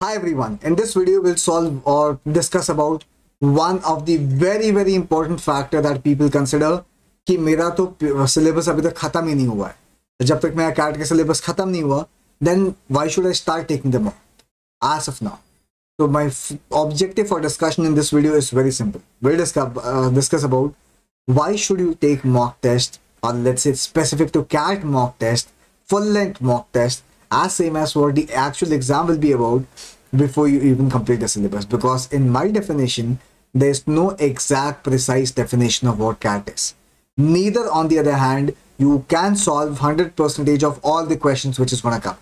Hi everyone, in this video we'll solve or discuss about one of the very important factor that people consider कि मेरा तो syllabus अभी तक खत्म ही नहीं हुआ है, तो जब तक मेरा कैट का सिलेबस खत्म नहीं हुआ then why should I start taking them up as of now. So my objective for discussion in this video is very simple. We'll discuss about why should you take mock test, or let's say specific to CAT mock test, full length mock test, as same as what the actual exam will be about before you even complete the syllabus. Because in my definition, there is no exact precise definition of what CAT is. Neither on the other hand, you can solve 100% of all the questions which is gonna come.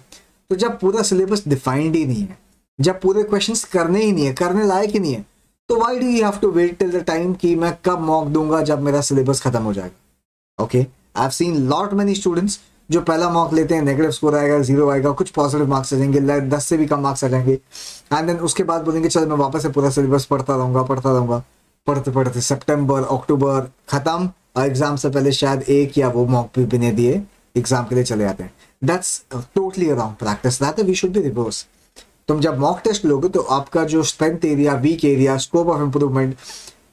तो जब पूरा syllabus defined ही नहीं है, जब पूरे questions करने ही नहीं है, करने लायक ही नहीं है, तो why do you have to wait till the time कि मैं कब mock दूंगा जब मेरा syllabus खत्म हो जाएगा. Okay, I've seen lot many students जो पहला मॉक लेते हैं, नेगेटिव स्कोर आएगा, 0 आएगा, कुछ पॉजिटिव मार्क्स आ जाएंगे, 10 से भी कम मार्क्स आ जाएंगे, एंड देन उसके बाद बोलेंगे चल मैं वापस से पूरा सिलेबस पढ़ता रहूंगा, पढ़ते सितंबर अक्टूबर खत्म, और एग्जाम से पहले शायद एक या वो मॉक भी बिना दिए एग्जाम के लिए चले जाते हैं. That's totally a wrong practice. That we should be reverse. तुम जब मॉक टेस्ट लोगे तो आपका जो strength area, weak area, scope of improvement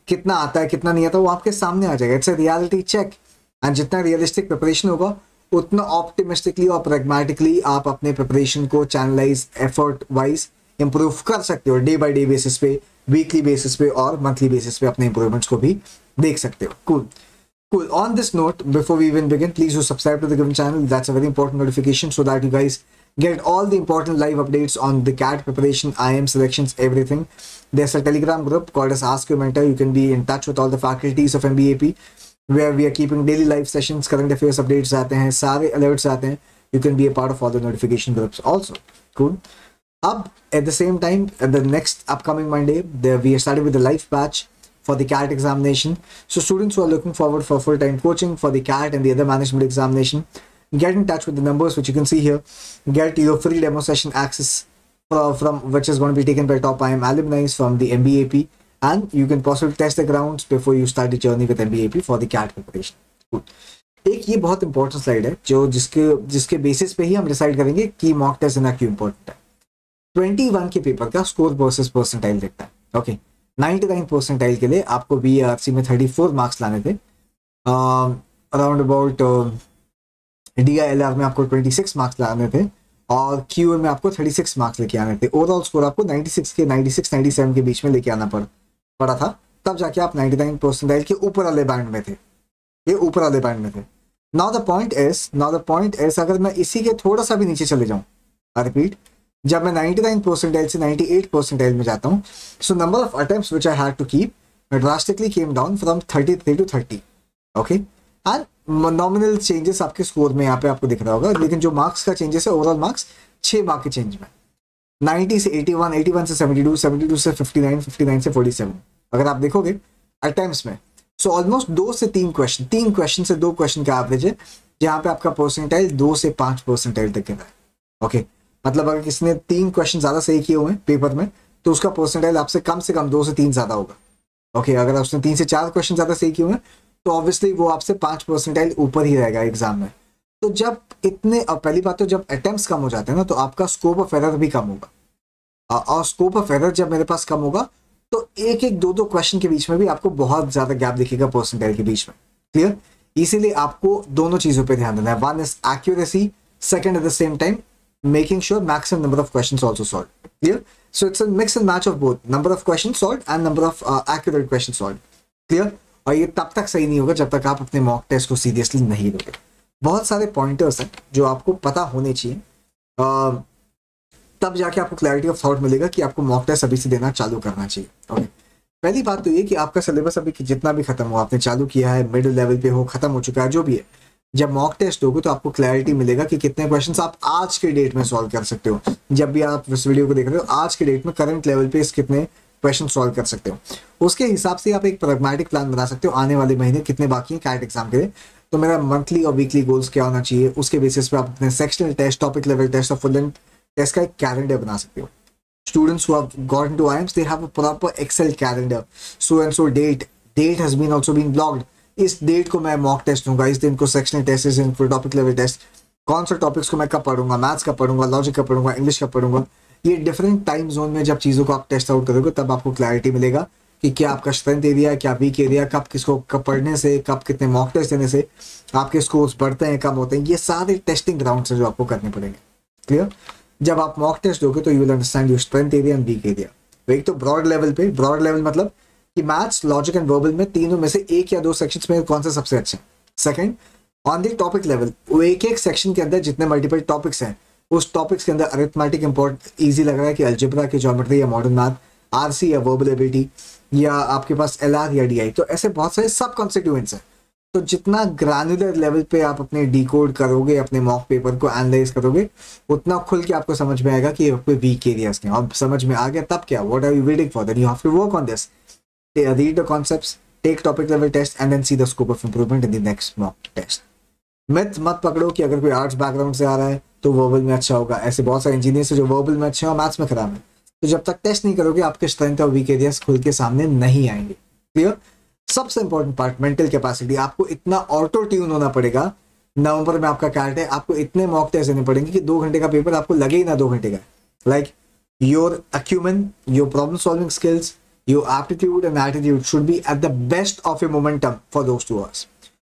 कितना आता है कितना नहीं आता वो आपके सामने आ जाएगा. It's a reality check, and जितना रियलिस्टिक प्रिपरेशन होगा उतना ऑप्टिमिस्टिकली और प्रैग्मेटिकली आप अपने प्रिपरेशन को चैनलाइज एफर्ट वाइज इंप्रूव कर सकते हो. डे बाय डे बेसिस पे, वीकली बेसिस पे और मंथली बेसिस पे अपने इंप्रूवमेंट्स को भी देख सकते हो. Cool. On this note, before we even begin, please do subscribe to the given channel. That's a very important notification so that you guys get all the important live updates on the CAT preparation, IM selections, everything. There's a Telegram group called as Ask Your Mentor. You can be in touch with all the faculties of MBAP, where we are keeping daily live sessions, current affairs updates आते हैं, सारे alerts आते हैं. You can be a part of all the notification groups also. Cool. Up at the same time, at the next upcoming Monday, we are starting with the live batch for the CAT examination. So students who are looking forward for full-time coaching for the CAT and the other management examination, get in touch with the numbers which you can see here. Get your free demo session access from which is going to be taken by top IM alumni from the MBAP, and you can possibly test the grounds before you start the journey with MBAP for the CAT preparation. Good. एक ये बहुत important slide है जो जिसके basis पे ही हम decide करेंगे कि मॉक टेस्ट देना क्यों इंपॉर्टेंट है. 21 के पेपर का स्कोर वर्सेस परसेंटाइल देखता है. ओके, 99 परसेंटाइल के लिए आपको BRC में 34 मार्क्स लाने थे. अराउंड अबाउट DILR में आपको 26 मार्क्स लाने थे, और QA में आपको 36 मार्क्स लेके आने थे. ओवरऑल स्कोर आपको 96-97 के बीच में लेके आना पड़ा था. तब जाके आप 99 परसेंटाइल के ऊपर वाले बैंड में थे. ये ऊपर वाले बैंड में थे. नाउ द पॉइंट इज अगर मैं इसी के थोड़ा सा भी नीचे चले जाऊँ, रिपीट, जब मैं 99 परसेंटाइल से 98 परसेंटाइल में जाता हूँ, so number of attempts which I had to keep drastically came down from 33 to 30. Okay, and nominal changes आपके स्कोर में यहाँ पे आपको दिख रहा होगा, लेकिन जो मार्क्स का चेंजेस है, ओवरऑल मार्क्स 6 मार्क के चेंज में, 90 से 81, 81 से 72, 72 से 59, 59 से 47 अगर आप देखोगे अटेम्प्ट्स में. सो ऑलमोस्ट 2 से 3 क्वेश्चन, 3 क्वेश्चन से 2 क्वेश्चन का एवरेज है, जहाँ पे आपका परसेंटाइल 2 से 5 परसेंटाइल तक गिर रहा है. ओके, मतलब अगर किसी ने 3 क्वेश्चन ज्यादा सही किए हुए हैं पेपर में, तो उसका परसेंटाइल आपसे कम से कम 2 से 3 ज्यादा होगा. ओके, अगर उसने 3 से 4 क्वेश्चन ज्यादा सही किए हुए हैं, तो ऑब्वियसली वो आपसे 5 परसेंटाइल ऊपर ही रहेगा एग्जाम में. तो जब इतने, पहली बात तो जब अटेम्प्ट्स कम हो जाते हैं ना, तो आपका स्कोप ऑफ एरर भी कम होगा, और स्कोप ऑफ एरर जब मेरे पास कम होगा तो एक 2 क्वेश्चन के बीच में भी आपको बहुत ज्यादा गैप दिखेगा परसेंटाइल के बीच में. क्लियर? इसीलिए आपको दोनों चीजों पे ध्यान देना है. One is accuracy, second at the same time making sure maximum number of questions also solved. Clear? So it's a mix and match of both, number of questions solved and number of accurate questions solved. Clear? और ये तब तक सही नहीं होगा जब तक आप अपने मॉक टेस्ट को सीरियसली नहीं लोगे. बहुत सारे पॉइंटर्स हैं जो आपको पता होने चाहिए, तब जाके आपको क्लैरिटी ऑफ थॉट मिलेगा कि आपको मॉक टेस्ट अभी से देना चालू करना चाहिए. ओके, पहली बात तो ये कि आपका सिलेबस अभी जितना भी खत्म हो, आपने चालू किया है, मिडिल लेवल पे हो, खत्म हो चुका है, जो भी है, जब मॉक टेस्ट होगे तो आपको क्लैरिटी मिलेगा कि कितने क्वेश्चंस आप आज के डेट में सॉल्व कर सकते हो. जब भी आप इस वीडियो को देख रहे हो, आज के डेट में करंट लेवल पे इस कितने क्वेश्चन सॉल्व कर सकते हो, उसके हिसाब से आप एक प्रैग्मेटिक प्लान बना सकते हो. आने वाले महीने कितने बाकी हैं कैट एग्जाम के लिए, तो मेरा मंथली और वीकली गोल्स क्या होना चाहिए, उसके बेसिस पे आप अपने sectional test, topic level test और फुल लेंथ टेस्ट का एक कैलेंडर बना सकते हो. Students who have gotten to IIMs, they have a proper Excel calendar. So and so date has been also been blocked. इस डेट को मैं mock test दूंगा, इस दिन को सेक्शनल टेस्ट, इस दिन को टॉपिक लेवल टेस्ट, कौन सा टॉपिक्स को मैं कब पढ़ूंगा, मैथ्स का पढ़ूंगा, लॉजिक का पढ़ूंगा, इंग्लिश का पढ़ूंगा, ये डिफरेंट टाइम जोन में जब चीज़ों को आप टेस्ट आउट करोगे तब आपको क्लैरिटी मिलेगा कि क्या आपका स्ट्रेंथ एरिया है, क्या वीक एरिया, कब किसको कब पढ़ने से, कब कितने मॉक टेस्ट देने से आपके स्कोर्स बढ़ते हैं कम होते हैं। ये सारे टेस्टिंग ग्राउंड से जो आपको करने पड़ेंगे। क्लियर? जब आप मॉक टेस्ट दोगे तो you will understand your strength area and weak area. तो एक तो ब्रॉड लेवल पे, ब्रॉड लेवल मतलब कि मैथ्स, लॉजिक एंड वर्बल में तीनों में से एक या दो सेक्शंस में कौन सा सबसे अच्छा है। Second, on the topic level, वो एक एक सेक्शन के अंदर जितने मल्टीपल टॉपिक्स हैं उस टॉपिक्स के अंदर अरिथमेटिक इंपॉर्टेंट ईजी लग रहा है कि अलजेब्रा की ज्योमेट्री या मॉडर्न मैथ, आरसी या वर्बल एबिलिटी, या आपके पास एलआर या डीआई, तो ऐसे बहुत सारे सब कॉन्स्टिट्यूएंट्स हैं। तो जितना ग्रैनुलर लेवल पे आप अपने डिकोड करोगे, अपने मॉक पेपर को एनालाइज करोगे, उतना खुल के आपको समझ में आएगा कि आपके वीक एरियाज क्या। अब समझ में आ गया तब क्या, what are you waiting for, then you have to work on this, read the concepts, take topic level test and then see the scope of improvement in the next mock test. Myth मत पकड़ो कि अगर कोई arts background से आ रहा है तो verbal में अच्छा होगा। ऐसे बहुत सारे इंजीनियर्स हैं जो वर्बल में अच्छे हैं और मैथ्स में खराब है। तो जब तक टेस्ट नहीं करोगे आपके स्ट्रेंथ और वीक एरियाज खुल के सामने नहीं आएंगे। क्लियर? सबसे इंपॉर्टेंट पार्ट, मेंटल कैपेसिटी। आपको इतना ऑटो ट्यून होना पड़ेगा। नवंबर में आपका कैट है, आपको इतने मॉक टेस्ट देने पड़ेंगे कि 2 घंटे का पेपर आपको लगे ही ना 2 घंटे का। Like your acumen, your problem solving skills, your aptitude and attitude should be at the best of your momentum for those 2 hours.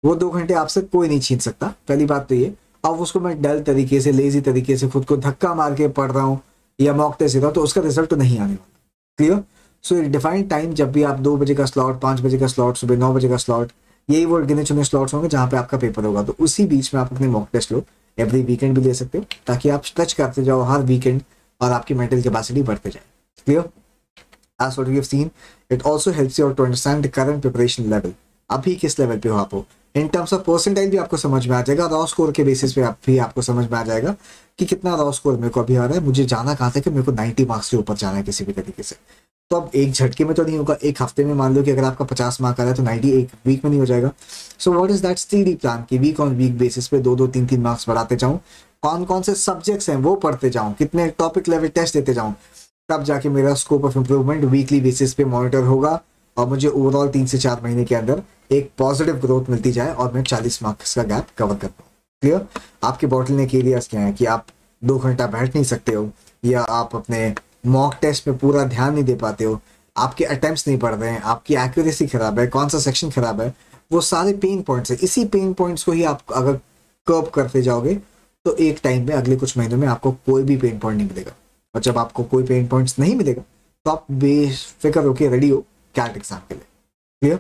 वो 2 घंटे आपसे कोई नहीं छीन सकता। पहली बात तो ये। अब उसको मैं डल तरीके से, लेजी तरीके से खुद को धक्का मार के पढ़ रहा हूँ या मॉक टेस्ट दे रहा हूँ तो उसका रिजल्ट तो नहीं आने वाला। क्लियर? सो डिफाइंड टाइम, जब भी आप 2 बजे का स्लॉट, 5 बजे का स्लॉट, सुबह 9 बजे का स्लॉट, यही वो गिने चुने स्लॉट्स होंगे जहाँ पे आपका पेपर होगा। तो उसी बीच में आप अपने मॉक टेस्ट लो। एवरी वीकेंड भी ले सकते हो ताकि आप स्ट्रेच करते जाओ हर वीकेंड और आपकी मेंटल कैपेसिटी बढ़ते जाए। Clear? As what we have seen, it also helps you to understand the current preparation level. अभी किस लेवल पे हो आप हो। इन टर्म्स ऑफ परसेंटाइल भी आपको समझ में आ जाएगा, रॉ स्कोर के बेसिस पे भी आपको समझ में आ जाएगा कि कितना रॉ स्कोर मेरे को अभी आ रहा है। मुझे जाना कहाँ था कि मेरे को 90 मार्क्स से ऊपर जाना है किसी भी तरीके से। तो अब एक झटके में तो नहीं होगा, एक हफ्ते में मान लो कि अगर आपका 50 मार्क आ रहा है तो 90 एक वीक में नहीं हो जाएगा। So what is that study plan कि वीक ऑन वीक बेसिस पे 2-2, 3-3 मार्क्स बढ़ाते जाऊँ, कौन कौन से सब्जेक्ट्स हैं वो पढ़ते जाऊँ, कितने टॉपिक लेवल टेस्ट देते जाऊँ, तब जाके मेरा scope of improvement weekly basis पे मॉनिटर होगा और मुझे ओवरऑल 3 से 4 महीने के अंदर एक पॉजिटिव ग्रोथ मिलती जाए और मैं 40 मार्क्स का गैप कवर कर पाऊँ। क्लियर? आपके बॉटलनेक एरियाज क्या है कि आप 2 घंटा बैठ नहीं सकते हो, या आप अपने मॉक टेस्ट पे पूरा ध्यान नहीं दे पाते हो, आपके अटेम्प्ट्स नहीं पढ़ रहे हैं, आपकी एक्यूरेसी खराब है, कौन सा सेक्शन खराब है, वो सारे पेन पॉइंट्स है। इसी पेन पॉइंट्स को ही आप अगर कर्व करते जाओगे तो एक टाइम में अगले कुछ महीनों में आपको कोई भी पेन पॉइंट नहीं मिलेगा। और जब आपको कोई पेन पॉइंट्स नहीं मिलेगा तो आप बेफिक्र होकर रेडी हो कैट एग्जाम के लिए। Clear?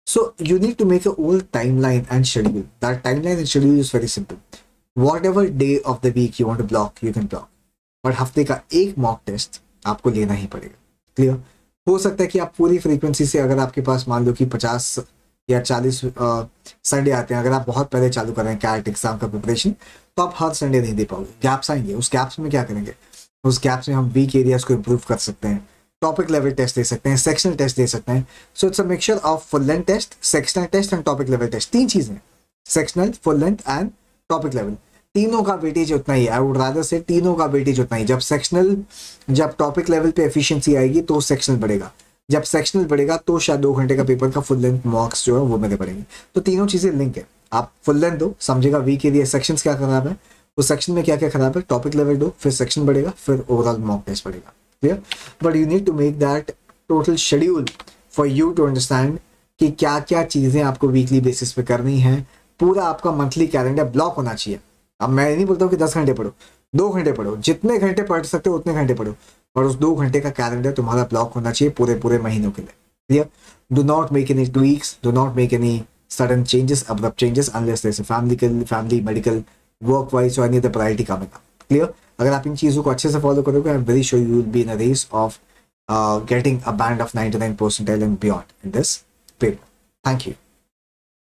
So you need to make a whole timeline and schedule. That timeline and schedule is very simple. Whatever day of the week you want to block, you can block, but हफ्ते का एक mock test आपको लेना ही पड़ेगा। Clear? हो सकता है कि आप पूरी फ्रीक्वेंसी से, अगर आपके पास मान लो कि 50 या 40 संडे आते हैं, अगर आप बहुत पहले चालू कर रहे हैं कैट एग्जाम का प्रिपरेशन, तो आप हर संडे नहीं दे पाओगे, गैप्स आएंगे। उस गैप्स में क्या करेंगे? उस गैप्स में हम वीक एरियाज को इंप्रूव कर सकते हैं, टॉपिक लेवल टेस्ट दे सकते हैं, सेक्शनल टेस्ट दे सकते हैं। So it's a mixture of full length test, sectional test and topic level test. 3 चीजें, sectional, full length and topic level. तीनों का वेटेज उतना ही, आई वुड रादर से तीनों का वेटेज उतना ही। जब टॉपिक लेवल पे एफिशिएंसी आएगी तो सेक्शनल बढ़ेगा, जब सेक्शनल बढ़ेगा तो शायद 2 घंटे का पेपर का फुल लेंथ मार्क्स जो है वो मेरे बढ़ेंगे। तो तीनों चीजें लिंक है। आप फुल लेंथ दो, समझेगा वीक एरिया सेक्शंस क्या खराब है, उस सेक्शन में क्या क्या खराब है, टॉपिक लेवल दो, फिर सेक्शन बढ़ेगा, फिर ओवरऑल मॉक टेस्ट बढ़ेगा। Clear? But you need to make that total schedule for you to understand कि क्या क्या चीजें आपको वीकली बेसिस पे करनी है। पूरा आपका मंथली कैलेंडर ब्लॉक होना चाहिए। अब मैं नहीं बोलता हूँ कि 10 घंटे पढ़ो, 2 घंटे पढ़ो, जितने घंटे पढ़ सकते हो उतने घंटे पढ़ो, और उस 2 घंटे का कैलेंडर तुम्हारा ब्लॉक होना चाहिए पूरे महीनों के लिए। Clear? Do not make any tweaks, do not make any sudden changes, abrupt changes, unless there's a family, medical, work wise or any other priority coming up. Clear? अगर आप इन चीज़ों को अच्छे से फॉलो करोगे, I'm very sure you will be in a race of getting a band of 99 percentile and beyond in this paper. Thank you.